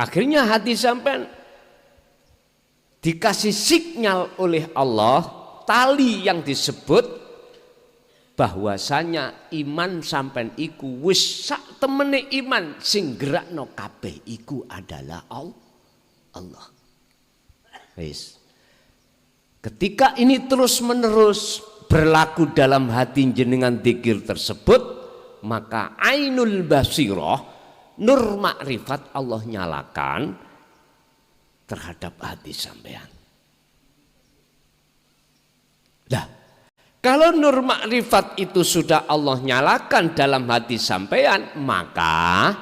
Akhirnya hati sampean dikasih sinyal oleh Allah, tali yang disebut bahwasanya iman sampean iku wis sak temene iman sing gerakno kabeh iku adalah Allah. Wis. Ketika ini terus menerus berlaku dalam hati jenengan dzikir tersebut, maka ainul basirah, nur makrifat Allah nyalakan terhadap hati sampean. Nah, kalau nur makrifat itu sudah Allah nyalakan dalam hati sampean, maka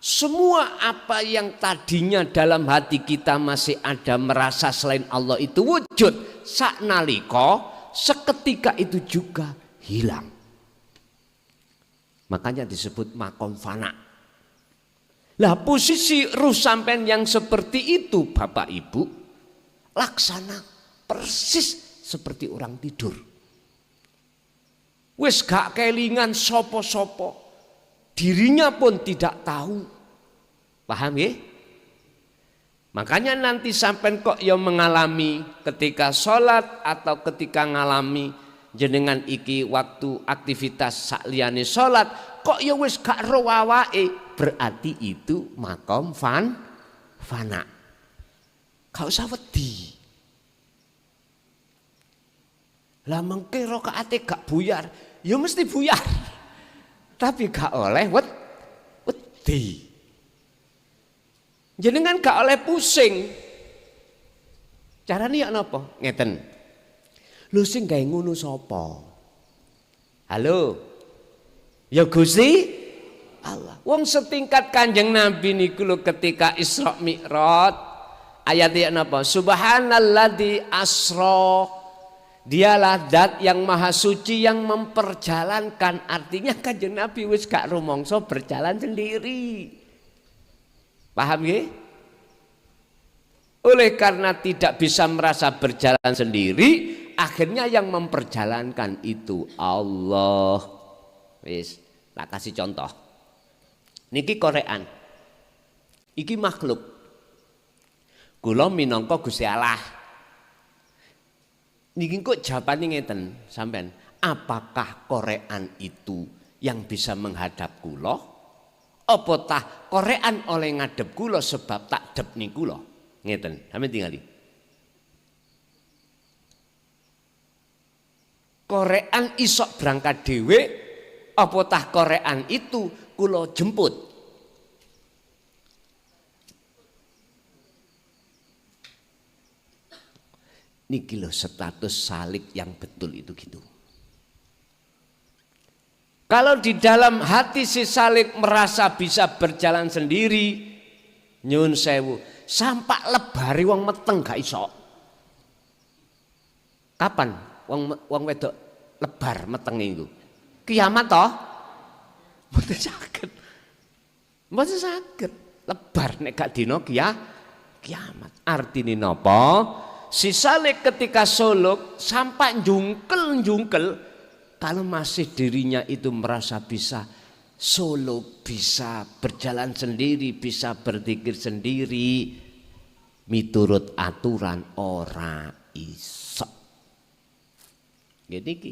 semua apa yang tadinya dalam hati kita masih ada merasa selain Allah itu wujud, saknalika seketika itu juga hilang. Makanya disebut makom fana. Lah posisi ruh sampean yang seperti itu Bapak Ibu, laksana persis seperti orang tidur. Wis gak kelingan sopo-sopo, dirinya pun tidak tahu. Paham ya? Makanya nanti sampean kok yang mengalami ketika sholat atau ketika ngalami jenengan iki waktu aktivitas sakliyane sholat kok ya wis gak ro awake, berarti itu makom fana. Gak usah wedi. Lah mengke rakaate gak buyar, ya mesti buyar. Tapi gak oleh wedi. Jenengan gak oleh pusing. Carane ya napa? Ngeten. Lho sing gawe ngono sapa? Halo. Ya Gusti Allah. Wong setingkat Kanjeng Nabi niku lho ketika Isra Mi'raj. Ayat ya napa? Subhanalladzi asra. Dialah zat yang maha suci yang memperjalankan. Artinya Kanjeng Nabi wis gak rumangsa berjalan sendiri. Paham ya? Oleh karena tidak bisa merasa berjalan sendiri, akhirnya yang memperjalankan itu Allah. Wis, tak kasih contoh. Niki korean. Iki makhluk. Kula minangka Gusti Allah. Niki kok jawabane ngeten sampean, apakah korean itu yang bisa menghadap kula? Apa tah korean oleh ngadep kula sebab tak dep ning kula? Ngeten, sampeyan tingali. Korean isok berangkat dhewe, apa tah korean itu kula jemput? Niki lho status salik yang betul itu gitu. Kalau di dalam hati si salik merasa bisa berjalan sendiri, nyun sewu, sampak lebari wong meteng gak iso. Kapan wong wedok lebar meteng itu? Kiamat toh? Mboten saged. Mboten saged. Lebar nek gak dina kiamat. Artine napa? Si salik ketika suluk sampak jungkel. Kalau masih dirinya itu merasa bisa solo, bisa berjalan sendiri, bisa berzikir sendiri, miturut aturan ora iso. Jadi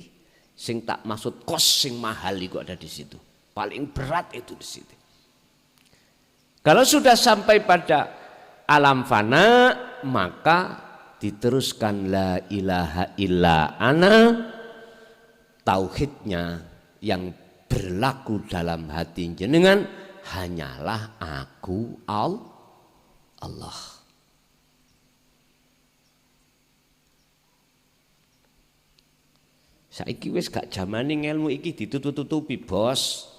sing tak maksud kos sing mahal itu ada di situ. Paling berat itu di situ. Kalau sudah sampai pada alam fana, maka diteruskan la ilaha illa ana. Tauhidnya yang berlaku dalam hati jenengan hanyalah aku Allah. Saiki wis gak jamane ilmu iki ditutup-tutupi, Bos.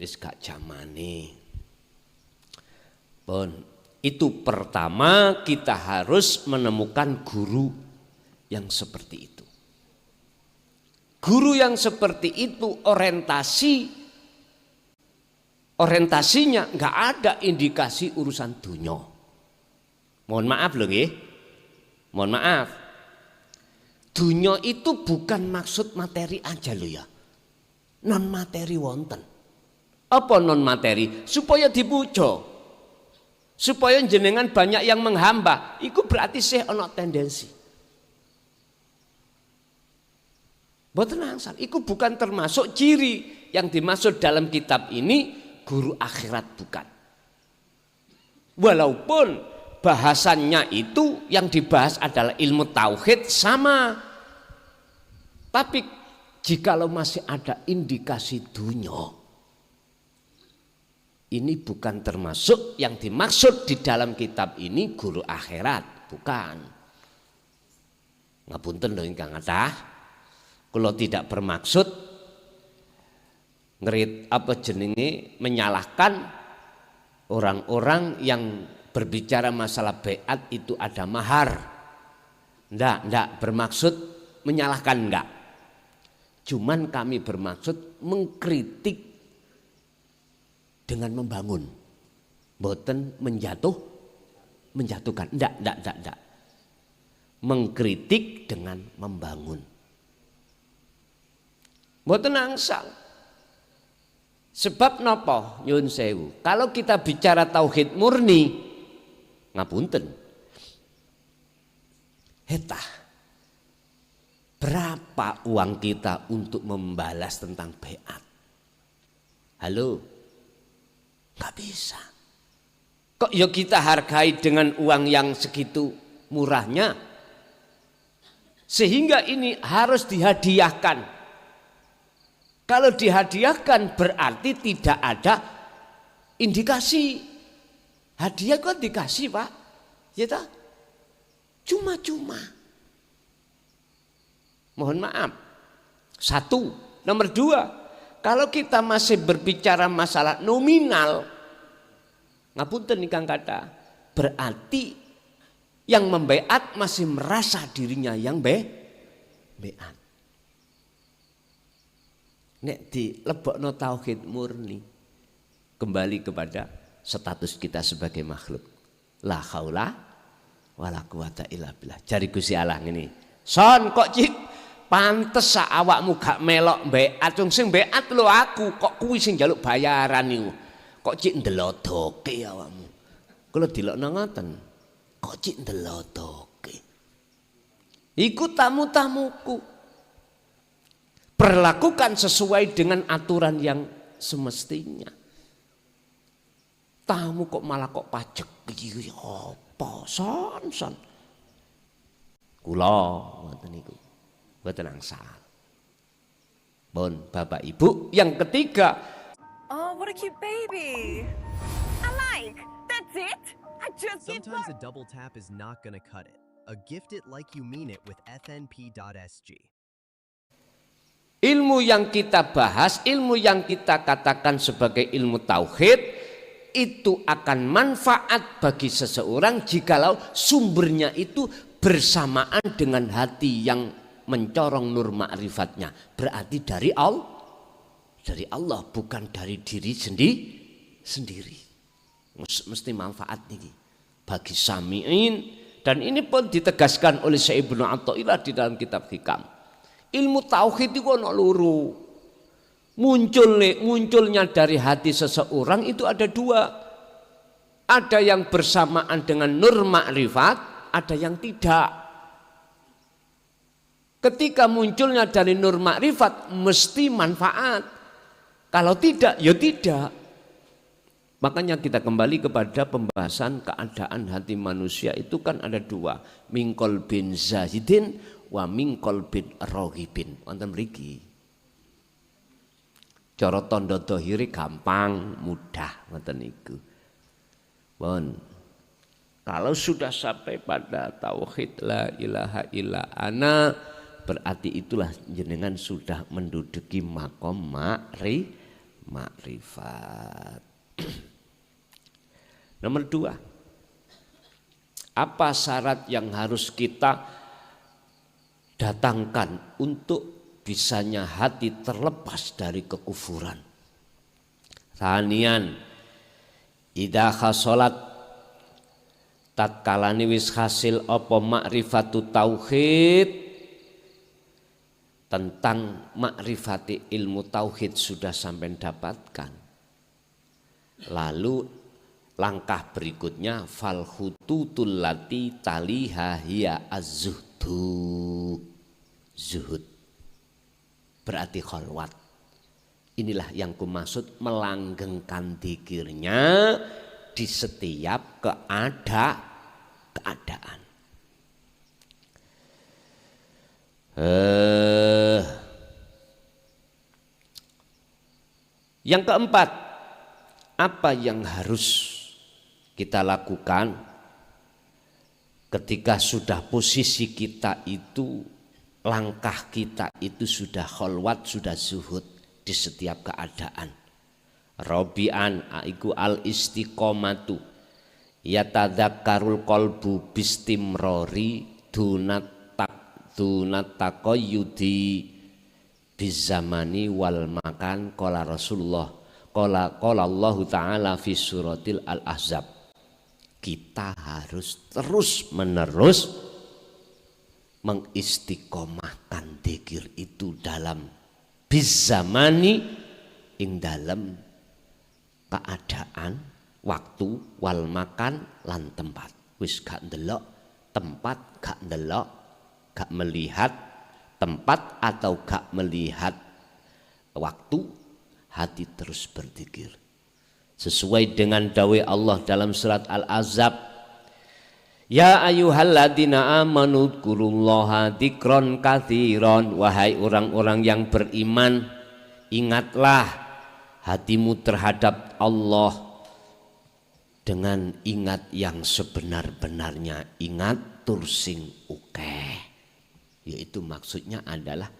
Wis gak jamane. Pun itu pertama kita harus menemukan guru yang seperti itu. Guru yang seperti itu orientasinya nggak ada indikasi urusan dunia. Mohon maaf loh nggih. Mohon maaf. Dunia itu bukan maksud materi aja loh ya. Non materi wonten. Apa non materi? Supaya dipuja. Supaya jenengan banyak yang menghamba. Iku berarti sih ana tendensi. Mboten angsal. Iku bukan termasuk ciri yang dimaksud dalam kitab ini guru akhirat, bukan. Walaupun bahasannya itu yang dibahas adalah ilmu tauhid sama. Tapi jikalau masih ada indikasi dunya, ini bukan termasuk yang dimaksud di dalam kitab ini guru akhirat, bukan. Ngapunten lho ingkang kathah. Kalau tidak bermaksud ngerit apa jenenge menyalahkan orang-orang yang berbicara masalah baiat itu ada mahar. Ndak bermaksud menyalahkan, enggak. Cuman kami bermaksud mengkritik dengan membangun. Mboten menjatuhkan. Ndak. Mengkritik dengan membangun. Mboten angsal. Sebab napa nyuwun sewu? Kalau kita bicara tauhid murni, ngapunten. Hetah. Berapa uang kita untuk membalas tentang baiat? Halo? Nggak bisa. Kok ya kita hargai dengan uang yang segitu murahnya? Sehingga ini harus dihadiahkan. Kalau dihadiahkan berarti tidak ada indikasi. Hadiah kok dikasih, Pak? Ya tak? Cuma-cuma. Mohon maaf. Satu. Nomor dua. Kalau kita masih berbicara masalah nominal, ngapunten ingkang kata, berarti yang membaiat masih merasa dirinya yang baiat. Nek dilebokno tauhid murni, kembali kepada status kita sebagai makhluk. La haula wala quwata illa billah. Jari Gusti Allah ngene. Son kok cik pantes sak awakmu gak melok baiat, wong sing baiat lho aku, kok kuwi sing njaluk bayaran niku. Kok cik ndelodoke awakmu. Kula dilokno ngoten. Kok cik ndelodoke. Iku tamu-tamuku. Perlakukan sesuai dengan aturan yang semestinya. Tamu kok malah kok pajak iki apa son. Kula ngoten niku. Mboten angsal. Bon, Bapak Ibu, yang ketiga. Oh, what a cute baby. I like. That's it. I just Sometimes a double tap is not gonna cut it. A gift it like you mean it with FNP.SG. Ilmu yang kita bahas, ilmu yang kita katakan sebagai ilmu tauhid, itu akan manfaat bagi seseorang jikalau sumbernya itu bersamaan dengan hati yang mencorong nur ma'rifatnya. Berarti dari Allah, bukan dari diri sendiri. Mesti manfaat ini bagi sami'in. Dan ini pun ditegaskan oleh Syekh Ibnu Athaillah di dalam kitab Hikam. Ilmu tauhid itu ana loro. Munculnya dari hati seseorang itu ada dua. Ada yang bersamaan dengan nur ma'rifat, ada yang tidak. Ketika munculnya dari nur ma'rifat mesti manfaat. Kalau tidak, ya tidak. Makanya kita kembali kepada pembahasan keadaan hati manusia itu kan ada dua. Mingkol bin zahidin wa mingkol bin rohibin. Wonten mriki. Cara tanda dhahire gampang, mudah ngoten niku. Bon. Kalau sudah sampai pada tauhid la ilaha illa ana, berarti itulah jenengan sudah menduduki makom makrifat. Nomor dua, apa syarat yang harus kita datangkan untuk bisanya hati terlepas dari kekufuran? Thanian, idza khasalat tatkalane wis hasil apa makrifatu tauhid, tentang makrifati ilmu tauhid sudah sampai dapatkan. Lalu langkah berikutnya fal khututul lati taliha hiya az-zuhdu. Zuhud berarti khalwat. Inilah yang kumaksud melanggengkan dzikirnya di setiap keadaan. Yang keempat, apa yang harus kita lakukan ketika sudah posisi kita itu, langkah kita itu sudah khalwat, sudah zuhud di setiap keadaan. Robian aiku al istiqomatu yatadzakkarul qalbu bistimrori dunat taqayyudi bizamani wal makan qala Rasulullah qala Allah taala fi suratil al-ahzab. Kita harus terus menerus mengistiqomahkan dzikir itu dalam bizamani ing dalam keadaan, waktu, wal makan lan tempat. Wis gak ndelok tempat, gak ndelok, gak melihat tempat atau gak melihat waktu, hati terus berzikir. Sesuai dengan dawai Allah dalam surat Al-Ahzab, ya ayyuhalladzina amanu dzkurullaha dzikron katsiron. Wahai orang-orang yang beriman, ingatlah hatimu terhadap Allah dengan ingat yang sebenar-benarnya. Ingat tursing ukeh, yaitu maksudnya adalah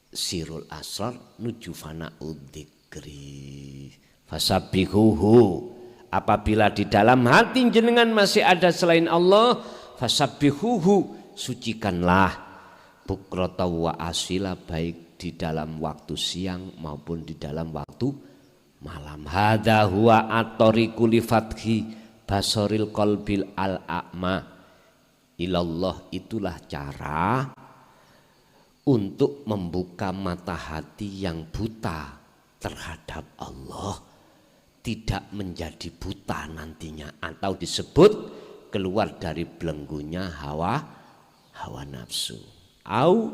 sirul asrar nuju fana'ud dzikri fasabbihuhu. Apabila di dalam hati jenengan masih ada selain Allah, fasabbihuhu, sucikanlah bukrata wa asila, baik di dalam waktu siang maupun di dalam waktu malam. Hadza huwa at-tariqu li fathi basaril qalbil al-a'ma ilallah. Itulah cara untuk membuka mata hati yang buta terhadap Allah, tidak menjadi buta nantinya, atau disebut keluar dari belenggunya hawa nafsu. Au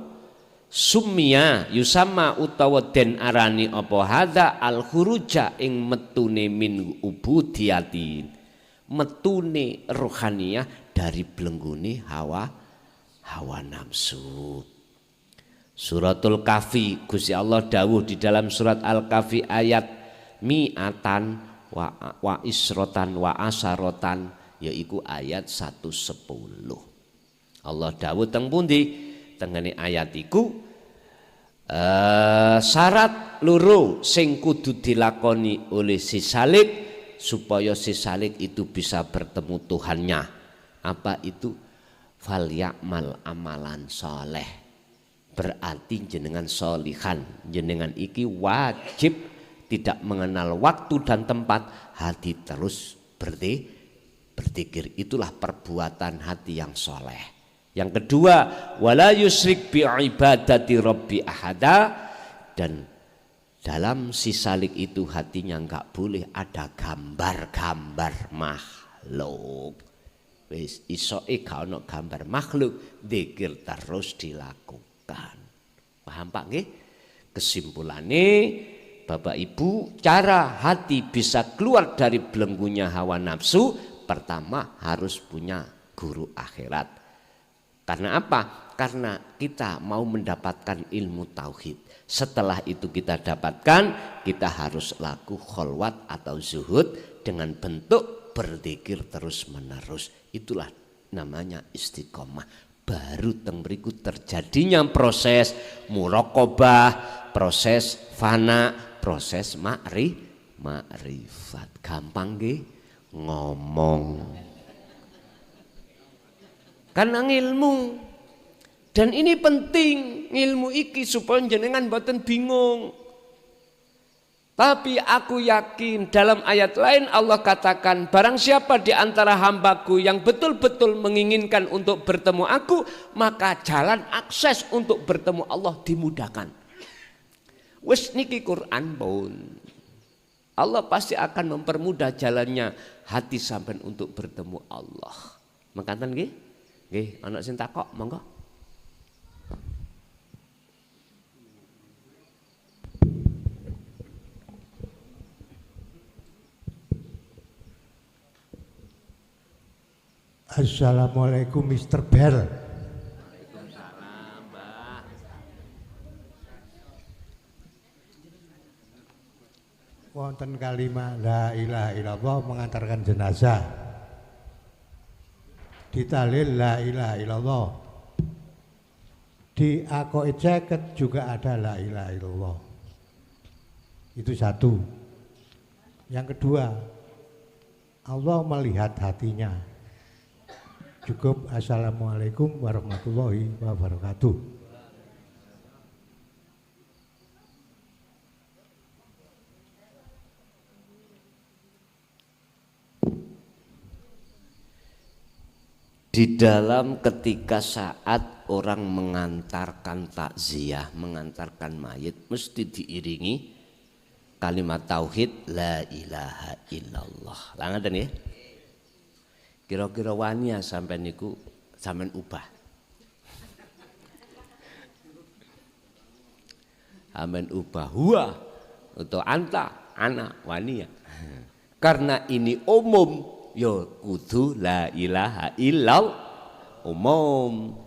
summiya yusamma utawa den arani apa hadza al khuruja ing metune min ubudiyatin, metune rohaniyah dari belenggune hawa nafsu. Suratul Kahfi, Gusti Allah dawuh di dalam surat Al-Kahfi ayat mi'atan wa isrotan wa asarotan, yaitu ayat 110. Allah dawuh teng pundi tengene ayat iku, syarat loro sing kudu dilakoni oleh si salik supaya si salik itu bisa bertemu Tuhannya. Apa itu? Fal ya'mal amalan soleh. Berarti jenengan solihan, jenengan iki wajib tidak mengenal waktu dan tempat, hati terus berzikir. Itulah perbuatan hati yang soleh. Yang kedua, wala yusrik bi ibadati rabbi ahada, dan dalam si salik itu hatinya enggak boleh ada gambar-gambar makhluk. Wis isoke gak ono gambar makhluk, zikir terus dilakukan. Paham Pak nggih? Kesimpulannya, Bapak Ibu, cara hati bisa keluar dari belenggunya hawa nafsu, pertama harus punya guru akhirat. Karena apa? Karena kita mau mendapatkan ilmu tauhid. Setelah itu kita dapatkan, kita harus laku kholwat atau zuhud dengan bentuk berzikir terus menerus. Itulah namanya istiqomah. Baru teng mriku terjadinya proses muraqabah, proses fana, proses makrifat. Gampang nggih ngomong. Karena ilmu, dan ini penting ilmu iki supaya jenengan mboten bingung. Tapi aku yakin dalam ayat lain Allah katakan, barang siapa di antara hambaku yang betul-betul menginginkan untuk bertemu aku, maka jalan akses untuk bertemu Allah dimudahkan. Wis niki Quran pun. Allah pasti akan mempermudah jalannya hati sampean untuk bertemu Allah. Mangkaten nggih? Nggih, ana sing takok, monggo. Assalamualaikum Mr. Bell. Waalaikumsalam, Mbak. Wonten kalimat la ilaha illallah mengantarkan jenazah. Di tahlil la ilaha illallah. Di aqaid ceket juga ada la ilaha illallah. Itu satu. Yang kedua, Allah melihat hatinya. Cukup assalamualaikum warahmatullahi wabarakatuh. Di dalam ketika saat orang mengantarkan takziah, mengantarkan mayit, mesti diiringi kalimat tauhid la ilaha illallah. Langaten ya? Kira-kira wani ya sampean niku sampean ubah. Sampean ubah huwa atau anta, ana, wani ya. Karena ini umum, ya kudu la ilaha illallah umum.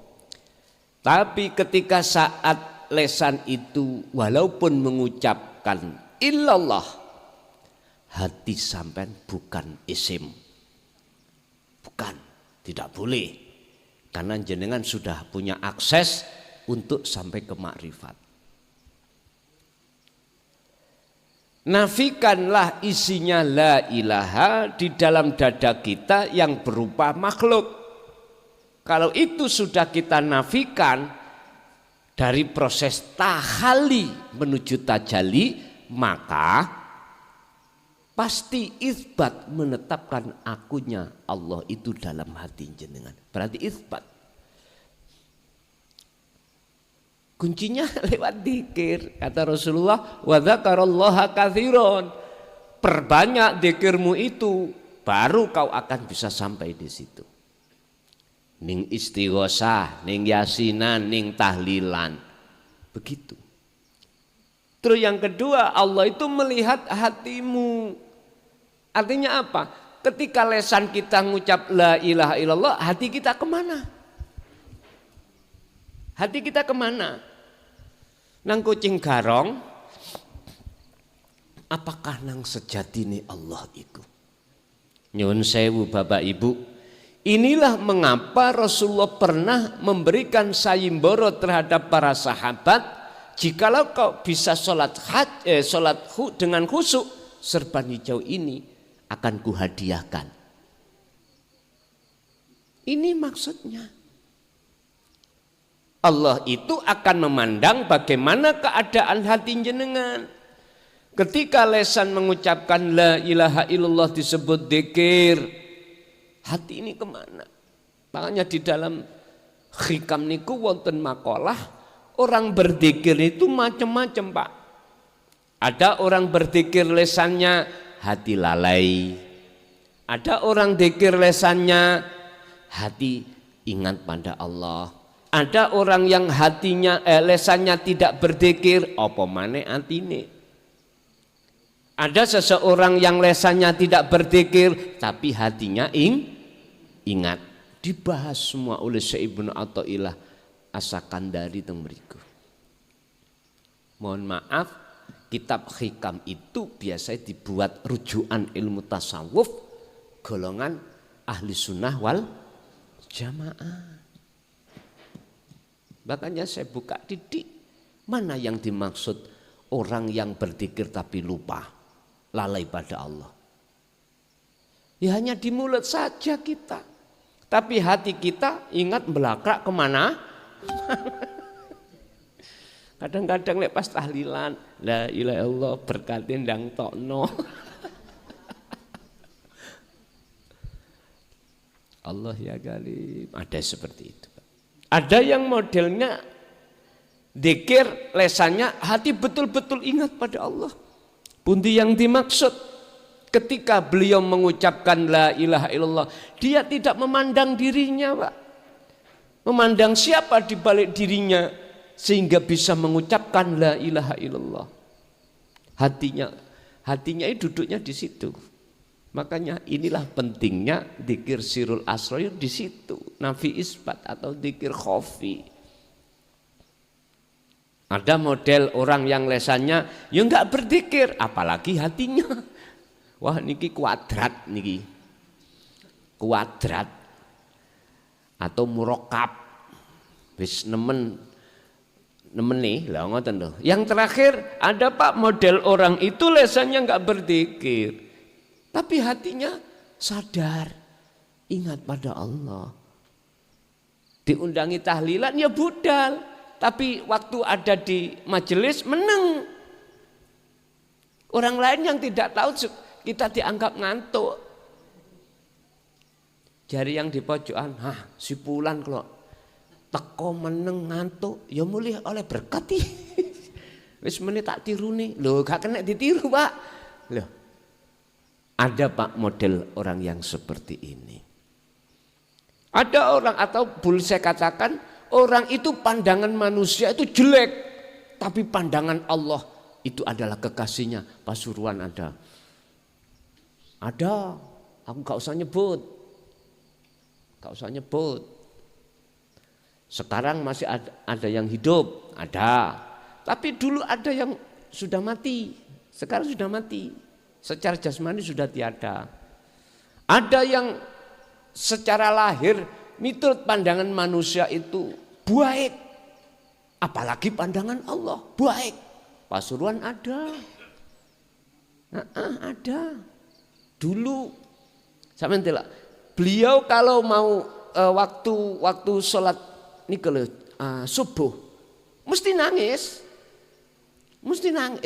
Tapi ketika saat lesan itu walaupun mengucapkan illallah, hati sampean bukan isim. Bukan, tidak boleh. Karena jenengan sudah punya akses untuk sampai ke makrifat. Nafikanlah isinya la ilaha di dalam dada kita yang berupa makhluk. Kalau itu sudah kita nafikan dari proses tahali menuju tajali, maka pasti isbat menetapkan akunya Allah itu dalam hati jenengan. Berarti isbat. Kuncinya lewat dzikir. Kata Rasulullah, wa dzakarallaha katsiran. Perbanyak dzikirmu itu, baru kau akan bisa sampai di situ. Ning istighosah, ning yasinan, ning tahlilan. Begitu. Terus yang kedua, Allah itu melihat hatimu. Artinya apa? Ketika lesan kita ngucap la ilaha illallah, hati kita kemana? Hati kita kemana? Nang kucing garong, apakah nang sejatine Allah itu? Nyun sewu Bapak Ibu, inilah mengapa Rasulullah pernah memberikan sayembara terhadap para sahabat. Jikalau kau bisa sholat dengan khusyuk, serban hijau ini akan kuhadiahkan. Ini maksudnya. Allah itu akan memandang bagaimana keadaan hati jenengan. Ketika lesan mengucapkan la ilaha illallah disebut dzikir, hati ini kemana? Makanya di dalam hikam niku wonten makalah, orang berzikir itu macam-macam Pak. Ada orang berzikir lesannya hati lalai. Ada orang zikir lesannya hati ingat pada Allah. Ada orang yang hatinya lesannya tidak berzikir, apa maneh atine. Ada seseorang yang lesannya tidak berzikir tapi hatinya ingat. Dibahas semua oleh Syekh Ibnu Athaillah As-Sakandari teng mriku. Mohon maaf, kitab hikam itu biasanya dibuat rujukan ilmu tasawuf golongan ahli sunnah wal jamaah. Makanya saya buka didik, mana yang dimaksud orang yang berzikir tapi lupa, lalai pada Allah. Ya hanya di mulut saja kita, tapi hati kita ingat belakrak kemana? Kadang-kadang lek pas tahlilan, la ilaha illallah berkatin ndang tokno. Allah ya Galib, ada seperti itu. Ada yang modelnya dzikir lesannya hati betul-betul ingat pada Allah. Pundi yang dimaksud? ketika beliau mengucapkan la ilaha illallah, dia tidak memandang dirinya, Pak. Memandang siapa di balik dirinya sehingga bisa mengucapkan la ilaha illallah. Hatinya itu duduknya di situ. Makanya inilah pentingnya dzikir sirul asrar di situ, nafi isbat atau dzikir khafi. Ada model orang yang lesannya ya enggak berzikir, apalagi hatinya. Wah niki kuadrat niki. Kuadrat atau murokab. Wis nemen nih lah ngoten lho. Yang terakhir ada Pak model orang itu lesannya enggak berzikir. Tapi hatinya sadar, ingat pada Allah. Diundangi tahlilan ya budal, tapi waktu ada di majelis meneng. Orang lain yang tidak tahu kita dianggap ngantuk. Jari yang di pojokan, si Pulan kalau teko meneng ngantuk, ya mulih oleh berkat. Wis meneh tak tiruni, lho gak kena ditiru Pak. Loh. Ada Pak model orang yang seperti ini. Ada orang atau boleh saya katakan orang itu pandangan manusia itu jelek, tapi pandangan Allah itu adalah kekasihnya. Pasuruan ada, aku gak usah nyebut, Sekarang masih ada yang hidup, ada, tapi dulu ada yang sudah mati, sekarang sudah mati. Secara jasmani sudah tiada. Ada yang secara lahir miturut pandangan manusia itu baik, apalagi pandangan Allah baik. Pasuruan ada, ada. Dulu, sampean telak. Beliau kalau mau waktu sholat subuh, mesti nangis,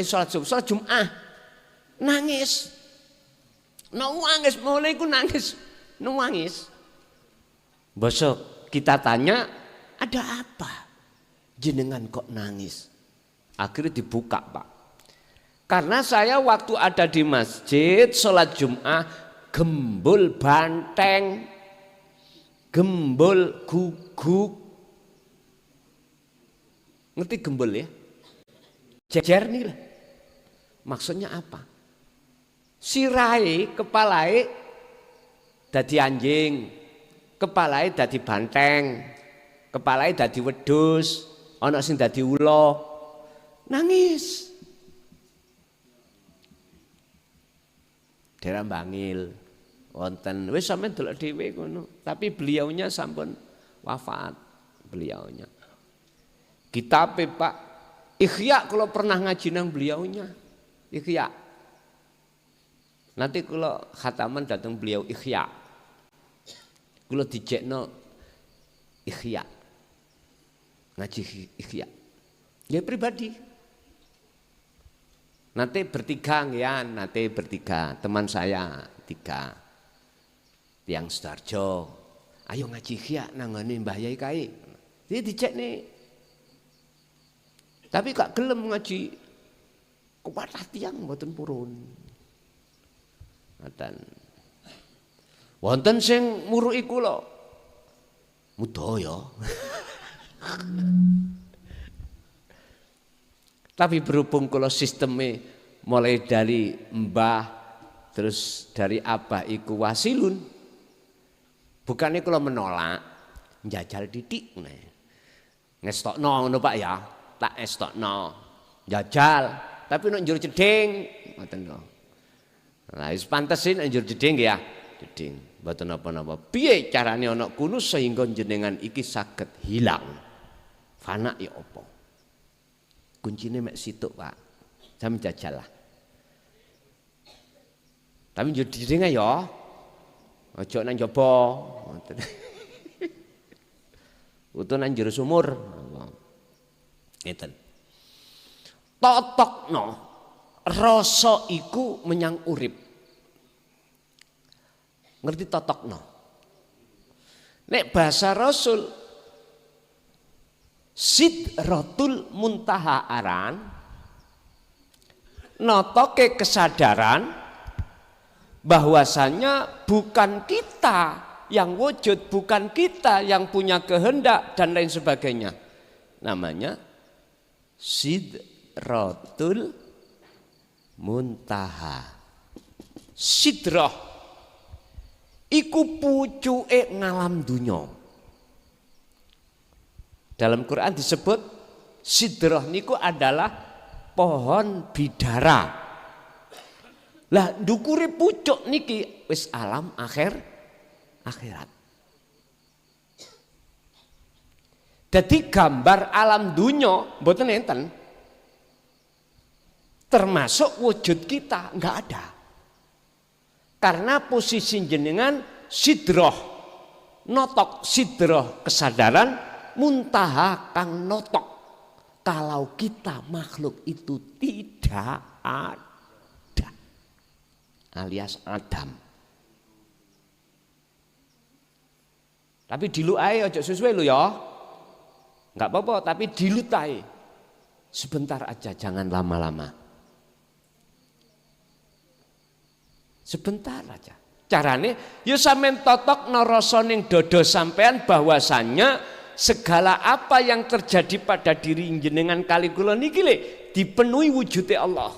sholat subuh, sholat Jum'ah. Nangis, mulai ku nangis. Besok kita tanya, ada apa? Jenengan kok nangis? Akhirnya dibuka Pak. Karena saya waktu ada di masjid sholat Jum'ah, gembul banteng, gembul guguk. Ngerti gembul ya? Jejer nih lah. Maksudnya apa? Sirai, kepalai dadi anjing, kepalai dadi banteng, kepalai dadi wedhus, ana sing dadi ula. Nangis. Daerah Bangil wonten wis sampeyan delok dhewe ngono, tapi beliaunya sampun wafat beliaunya. Kitab Pak Ikhya kalau pernah ngaji nang beliaunya. Ikhya. Nanti kalau khataman datang beliau Ikhya. Kalau dijekno Ikhya. Ngaji Ikhya. Ya pribadi. Nanti bertiga ya, teman saya 3. Tiang Sudarjo. Ayo ngaji Ikhya nangane Mbah Yai kae. Dia dicek nih. Tapi gak gelem ngaji kuatah tiang mboten purun. Wonten sing muruki kula. Mudaya. Tapi berhubung kula sisteme mulai dari mbah terus dari abah iku wasilun. Bukannya kula menolak, njajal didik nih. Ngestokno ngono Pak ya. Tak estokno jajal tapi nek njur jeding ngoten lho. Lah wis pantesin njur jeding ya, jeding mboten napa-napa. Piye carane ana kunus sehingga jenengan iki saged hilang? Fana ya apa? Kuncine mek situk, Pak. Jam jajal lah. Tapi njur jeding ya. Aja nang njaba. Ngoten. Utuh nang njero sumur. Ngeten. Totokno rasa iku menyang urip. Ngerti totokno? Nek bahasa Rasul Sidratul Muntaha aran notoke kesadaran bahwasanya bukan kita yang wujud, bukan kita yang punya kehendak dan lain sebagainya. Namanya Sidratul Muntaha. Sidrah iku pucuke ngalam dunya. Dalam Quran disebut sidrah niku adalah pohon bidara. Lah ndukure pucuk niki wis alam akhirat. Jadi gambar alam dunya mboten enten. Termasuk wujud kita enggak ada. Karena posisi jenengan sidrah, notok sidrah kesadaran, muntaha kang notok. Kalau kita makhluk itu tidak ada, alias Adam. Tapi dilu ae aja sesuai lo ya. Enggak apa-apa, tapi dilut ae. Sebentar aja, jangan lama-lama. Sebentar aja. Carane ya sampean totok narasa ning dada sampean bahwasannya segala apa yang terjadi pada diri jenengan kali kula niki le dipenuhi wujude Allah.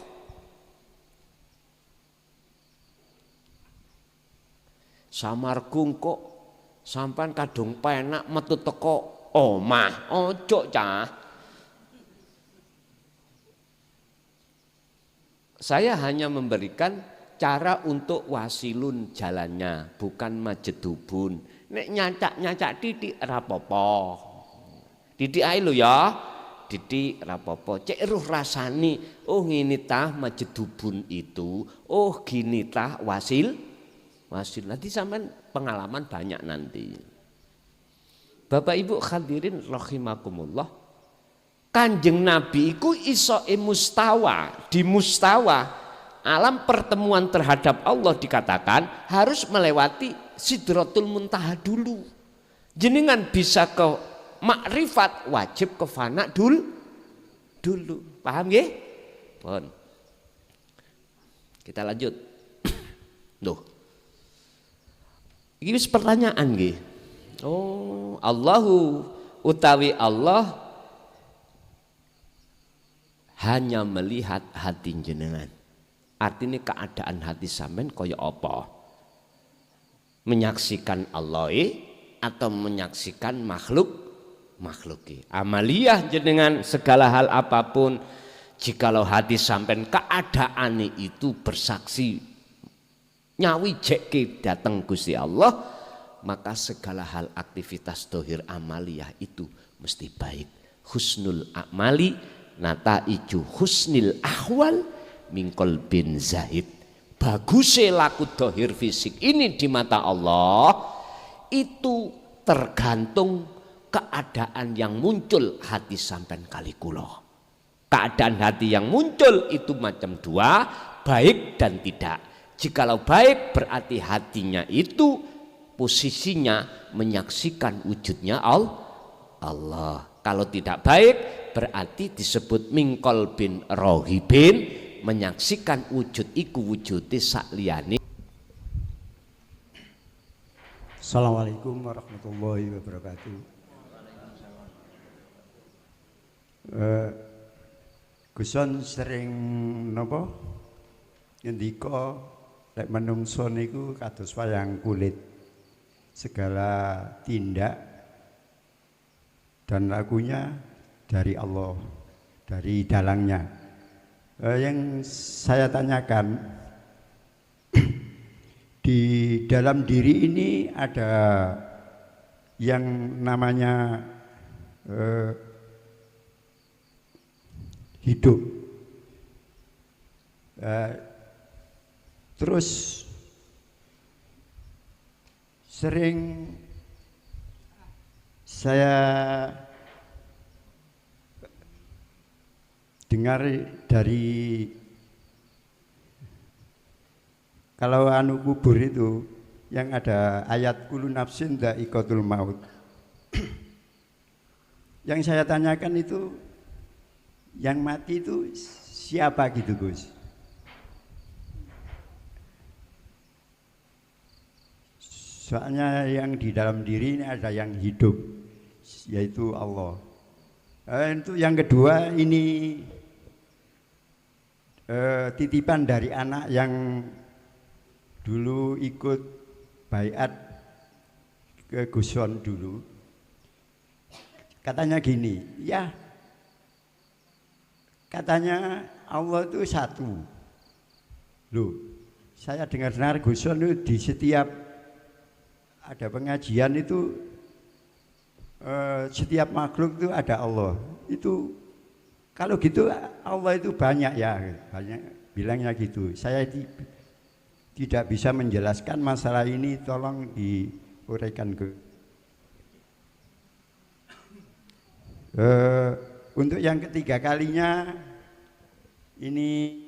Samargung kok sampean kadung penak metu teko omah, ojo cah. Saya hanya memberikan cara untuk wasilun jalannya, bukan majedubun. Nek nyacak titik rapopo. Titik ae lho ya. Titik rapopo. Cek ruh rasani, oh ngini tah majedubun itu, oh gini tah wasil. Nanti sampean pengalaman banyak nanti. Bapak Ibu hadirin rahimakumullah. Kanjeng Nabi iku isoke mustawa, di mustawa alam pertemuan terhadap Allah dikatakan harus melewati Sidratul Muntaha dulu. Jenengan bisa ke makrifat wajib ke fana dulu. Paham nggih? Pun. Kita lanjut. Loh. Iki wis pertanyaan nggih. Oh, Allahu utawi Allah hanya melihat hati jenengan. Artinya keadaan hati sampean kaya apa? Menyaksikan Allah atau menyaksikan makhluk? Amaliyah jenengan segala hal apapun, jikalau hati sampean keadaan itu bersaksi nyawi jeki datang Gusti Allah, maka segala hal aktivitas dohir amaliyah itu mesti baik. Husnul amali nataiju husnil ahwal mingkol bin zahid. Bagusnya laku dohir fisik ini di mata Allah itu tergantung keadaan yang muncul hati sampean kali kula. Keadaan hati yang muncul itu macam dua, baik dan tidak. Jikalau baik berarti hatinya itu posisinya menyaksikan wujudnya Allah. Kalau tidak baik berarti disebut mingkol bin rohibin, menyaksikan wujud iku wujude sakliyane. Assalamualaikum warahmatullahi wabarakatuh. Guson sering napa ngendika lek menungso niku kados wayang kulit, segala tindak dan lakunya dari Allah, dari dalangnya. Yang saya tanyakan, di dalam diri ini ada yang namanya hidup. Terus sering saya dengar dari kalau anu kubur itu yang ada ayat kullu nafsin dha'iqatul maut. Yang saya tanyakan itu yang mati itu siapa gitu Gus? Soalnya yang di dalam diri ini ada yang hidup, yaitu Allah. Untuk yang kedua ini titipan dari anak yang dulu ikut baiat ke Guson dulu. Katanya gini, ya katanya Allah itu satu. Loh, saya dengar-dengar Guson itu di setiap ada pengajian itu setiap makhluk itu ada Allah. Itu kalau gitu Allah itu banyak ya, banyak bilangnya gitu. Saya tidak bisa menjelaskan masalah ini, tolong diuraikan ke. Untuk yang ketiga kalinya ini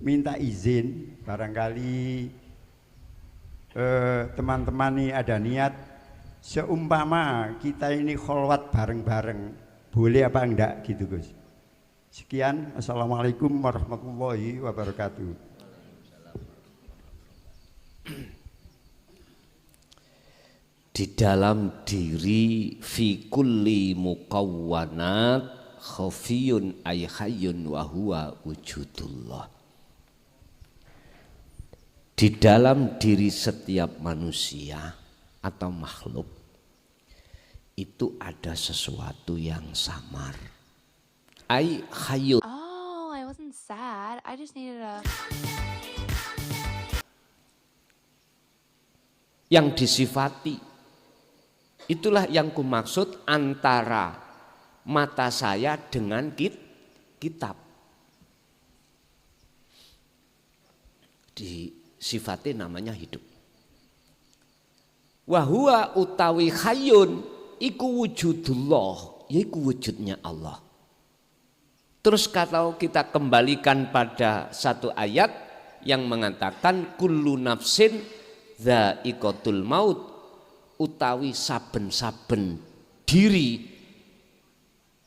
minta izin, barangkali teman-teman ini ada niat seumpama kita ini kholwat bareng-bareng, boleh apa enggak gitu Gus. Sekian, assalamualaikum warahmatullahi wabarakatuh. Di dalam diri fi kulli muqawwanat khafiyun ay hayyun wa huwa wujudullah. Di dalam diri setiap manusia atau makhluk itu ada sesuatu yang samar. Ay hayyun. Oh, I wasn't sad. I just needed a... Yang disifati. Itulah yang kumaksud antara mata saya dengan kitab. Disifati namanya hidup. Wahuwa utawi hayyun iku wujudullah, yaiku wujudnya Allah. Terus kalau kita kembalikan pada satu ayat yang mengatakan kullu nafsin dha'iqatul maut, utawi saben-saben diri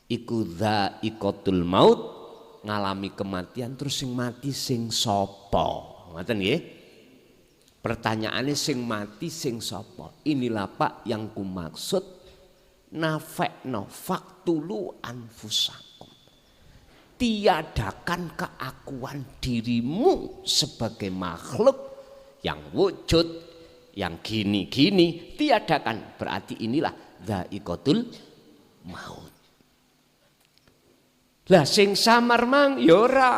iku dha'iqatul maut, ngalami kematian. Terus sing mati sing sapa? Ngoten nggih. Pertanyaannya sing mati sing sapa? Inilah Pak yang kumaksud nafekno faktulu anfusakum. Tiadakan keakuan dirimu sebagai makhluk yang wujud, yang gini-gini, tiadakan. Berarti inilah dha'iqatul maut. Lah sing samar mang ya ora.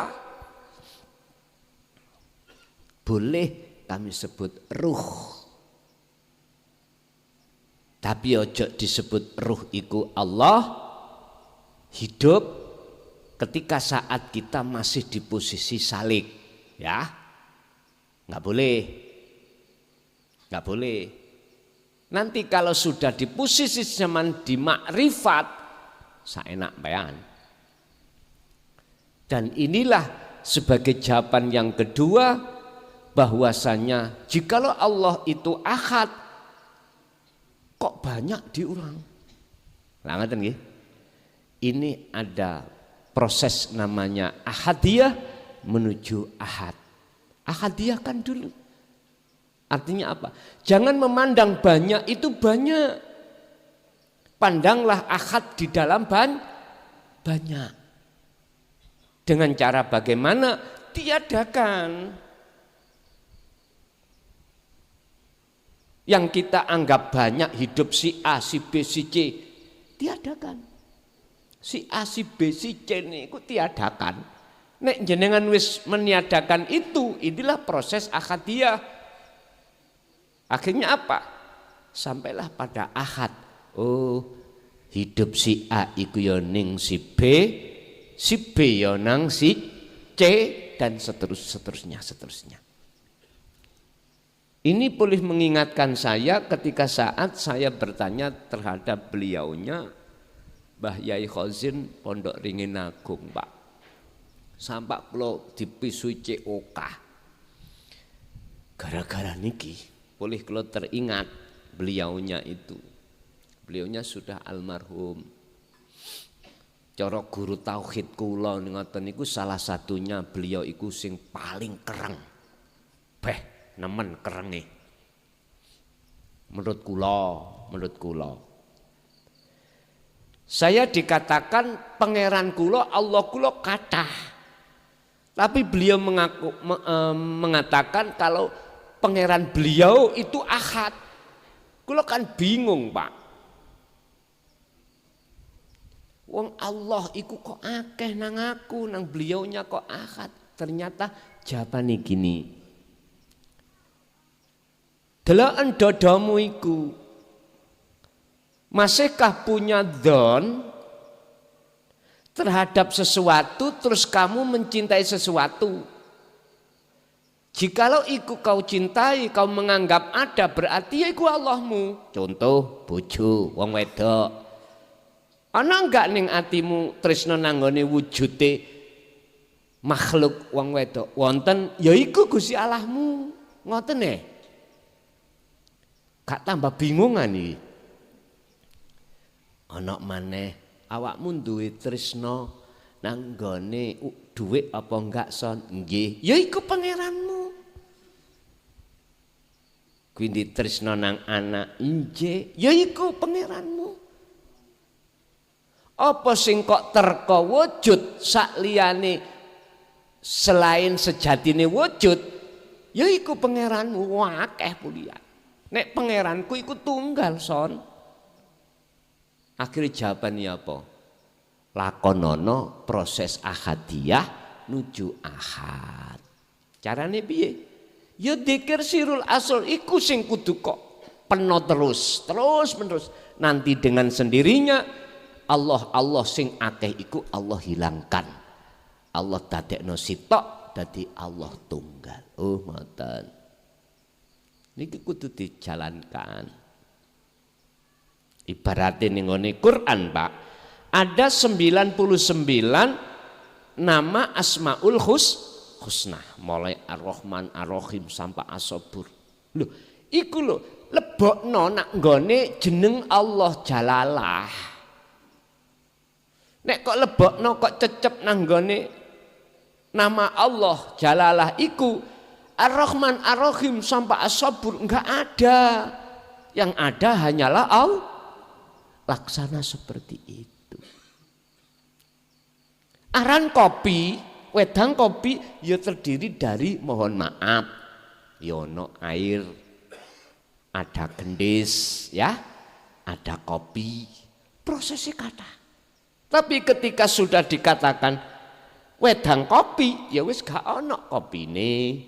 Boleh kami sebut ruh. Tapi ojo disebut ruh iku Allah hidup ketika saat kita masih di posisi salik, ya. Enggak boleh. Enggak boleh. Nanti kalau sudah di posisi zaman di makrifat, saenak bayan. Dan inilah sebagai jawaban yang kedua, bahwasanya jikalau Allah itu ahad, kok banyak diulang. Lah ngaten nggih. Ini ada proses namanya ahadiyah menuju ahad. Ahadiyah kan dulu. Artinya apa? Jangan memandang banyak itu banyak. Pandanglah ahad di dalam banyak. Dengan cara bagaimana? Tiadakan. Yang kita anggap banyak hidup si A, si B, si C. Tiadakan. Si A, si B, si C ini tiadakan. Nek jenengan wis meniadakan itu, inilah proses ahadiyah. Akhirnya apa? Sampailah pada ahad. Oh, hidup si A iku ya ning si B, si B ya nang si C, dan seterusnya. Ini boleh mengingatkan saya ketika saat saya bertanya terhadap beliaunya Mbah Yai Khozin Pondok Ringin Agung, Pak. Sampai kalau dipisui COK. Gara-gara niki, boleh kalau teringat beliaunya itu. Beliaunya sudah almarhum. Cara guru tauhid kula ngoten niku salah satunya beliau iku sing paling kereng. Beh nemen kerenge. Menurut kula. Saya dikatakan pangeran kula, Allah kula kathah. Tapi beliau mengatakan kalau pangeran beliau itu ahad. Kula kan bingung, Pak. Wong Allah iku kok akeh nang aku, nang beliaunya kok ahad. Ternyata jawabane gini. Deloken dodomu iku masihkah punya dzon terhadap sesuatu terus kamu mencintai sesuatu? Jikalau iku kau cintai, kau menganggap ada, berarti ya iku Allahmu. Contoh bojo wong wedok. Ana enggak ning atimu tresna nanggone wujude makhluk wong wedok? Wonten, ya iku Gusti Allahmu. Ngoten gak tambah bingungan iki. Ana maneh awakmu duwe tresna nang nggone dhuwit apa enggak son? Nggih, ya iku pangeranmu. Kuwi tresna nang anak, nggih, ya iku pangeranmu. Apa sing kok terka wujud sakliyane selain sejatine wujud, ya iku pangeranmu. Wah, akeh pulian. Nek pangeranku iku tunggal son. Akhirnya jawabannya apa? Lakonono proses ahadiyah nuju ahad. Carane piye? Ya dzikir sirul asal iku sing kudu kok peno terus menerus. Nanti dengan sendirinya Allah sing akeh iku Allah hilangkan. Allah dadekno sitok dadi Allah tunggal. Oh ngoten. Niki kudu dijalankan. Ibaratnya ning ngene Quran, Pak. Ada 99 nama Asmaul Husna, mulai Ar-Rahman, Ar-Rahim sampai As-Sabur. Lho, iku lho lebokno nak nggone jeneng Allah Jalalah. Nek kok lebokno kok cecep nang nggone nama Allah Jalalah iku Ar-Rahman, Ar-Rahim sampai As-Sabur enggak ada. Yang ada hanyalah Allah. Laksana seperti itu. Aran kopi, wedang kopi ya terdiri dari mohon maaf. Yono air, ada gendis, ya, ada kopi. Prosesnya kata. Tapi ketika sudah dikatakan wedang kopi, ya wis gak ono kopine.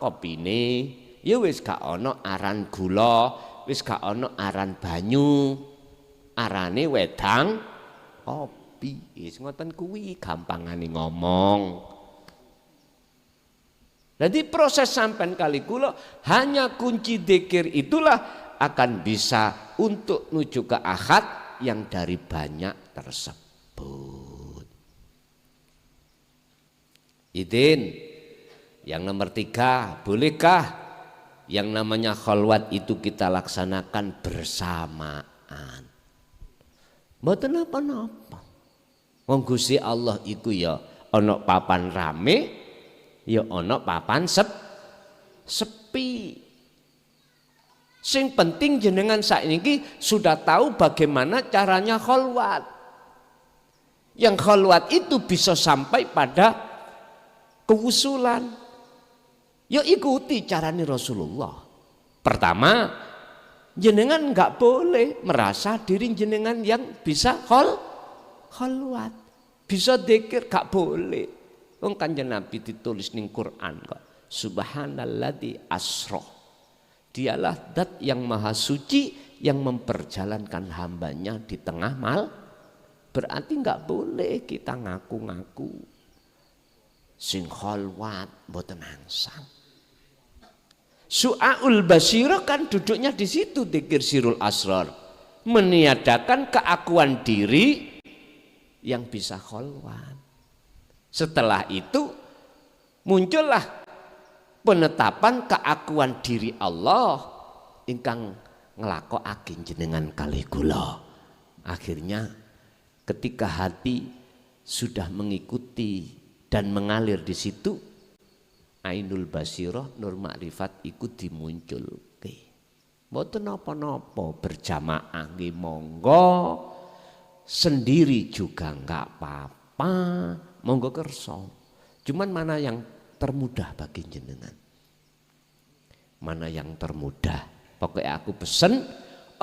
Kopine ya wis gak ana aran gula, wis gak ana aran banyu, arane wedang kopi. Wis ngoten kuwi gampangane ngomong. Jadi proses sampean kali kula hanya kunci dzikir itulah akan bisa untuk menuju ke ahad yang dari banyak tersebut. Idin. Yang nomor 3, bolehkah yang namanya khalwat itu kita laksanakan bersamaan? Mboten apa-apa. Wong Gusti Allah iku ya ana papan rame, ya ana papan sepi. Sing penting jenengan saiki sudah tahu bagaimana caranya khalwat. Yang khalwat itu bisa sampai pada kewusulan. Ya ikuti caranya Rasulullah. Pertama, jenengan enggak boleh merasa diri jenengan yang bisa khalwat. Bisa dzikir gak boleh. Wong Kanjeng Nabi ditulis ning Quran kok. Subhanalladzi asra. Dialah zat yang maha suci yang memperjalankan hambanya di tengah mal, berarti nggak boleh kita ngaku-ngaku sing kholwat mboten angsal. Su'aul basirah kan duduknya di situ, dzikir sirul asrar, meniadakan keakuan diri yang bisa kholwat. Setelah itu muncullah penetapan keakuan diri Allah ingkang nglakokaken jenengan kalih kula. Akhirnya ketika hati sudah mengikuti dan mengalir di situ, ainul basirah nur makrifat iku dimunculke. Mboten napa-napa, berjamaah nggih monggo, sendiri juga enggak apa-apa, monggo kersa. Cuman mana yang termudah bagi jenengan? Mana yang termudah? Pokoknya aku pesen,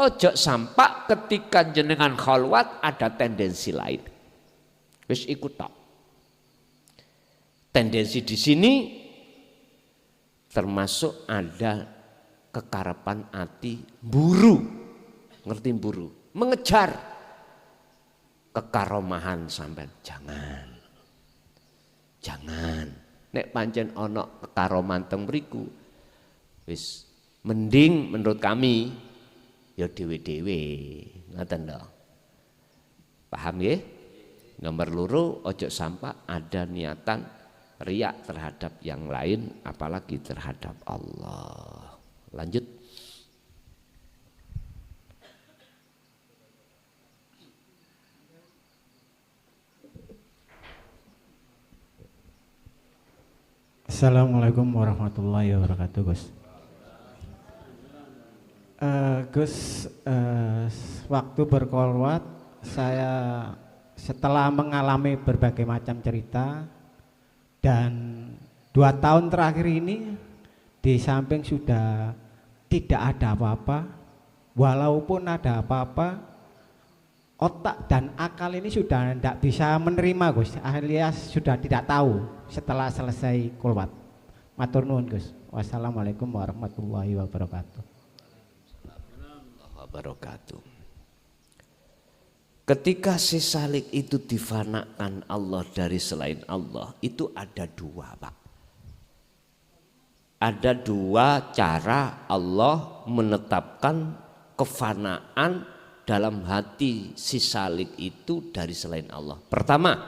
ojo sampai ketika jenengan khalwat ada tendensi lain. Wis ikut tok. Tendensi di sini termasuk ada kekarapan hati buru, ngerti buru, mengejar kekaromahan sampai jangan. Nek pancen ono kekaroman teng mriku, wis mending menurut kami ya dewe-dewe, ngoten lho. Paham nggih? Nomor loro, ojo sampai ada niatan riak terhadap yang lain, apalagi terhadap Allah. Lanjut. Assalamualaikum warahmatullahi wabarakatuh, Gus. Gus, waktu berkholwat saya setelah mengalami berbagai macam cerita, dan 2 tahun terakhir ini di samping sudah tidak ada apa-apa, walaupun ada apa-apa, otak dan akal ini sudah tidak bisa menerima, Gus, alias sudah tidak tahu setelah selesai kholwat. Matur nuwun, Gus. Wassalamualaikum warahmatullahi wabarakatuh. Ketika si salik itu difanakan Allah dari selain Allah, itu ada 2, Pak. Ada 2 cara Allah menetapkan kefanaan dalam hati si salik itu dari selain Allah. Pertama,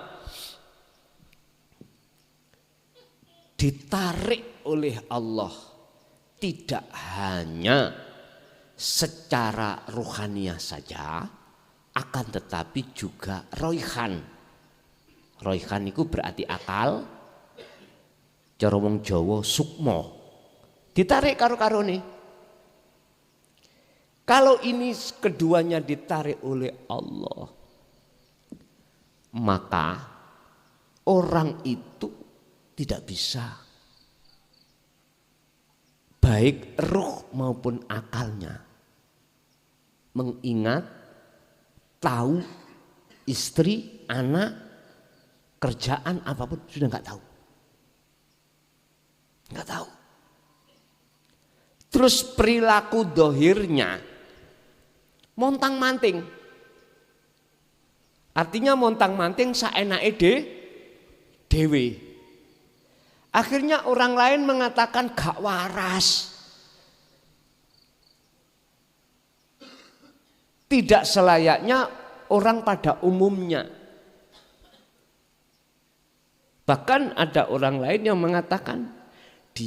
ditarik oleh Allah tidak hanya secara ruhaniyah saja, akan tetapi juga roihan. Roihan itu berarti akal, cara wong Jawa sukma. Ditarik karo-karo nih. Kalau ini keduanya ditarik oleh Allah, maka orang itu tidak bisa, baik ruh maupun akalnya, mengingat, tahu, istri, anak, kerjaan apapun sudah nggak tahu. Nggak tahu. Terus perilaku dohirnya montang-manting. Artinya montang-manting saenake dewe. Akhirnya orang lain mengatakan gak waras. Tidak selayaknya orang pada umumnya. Bahkan ada orang lain yang mengatakan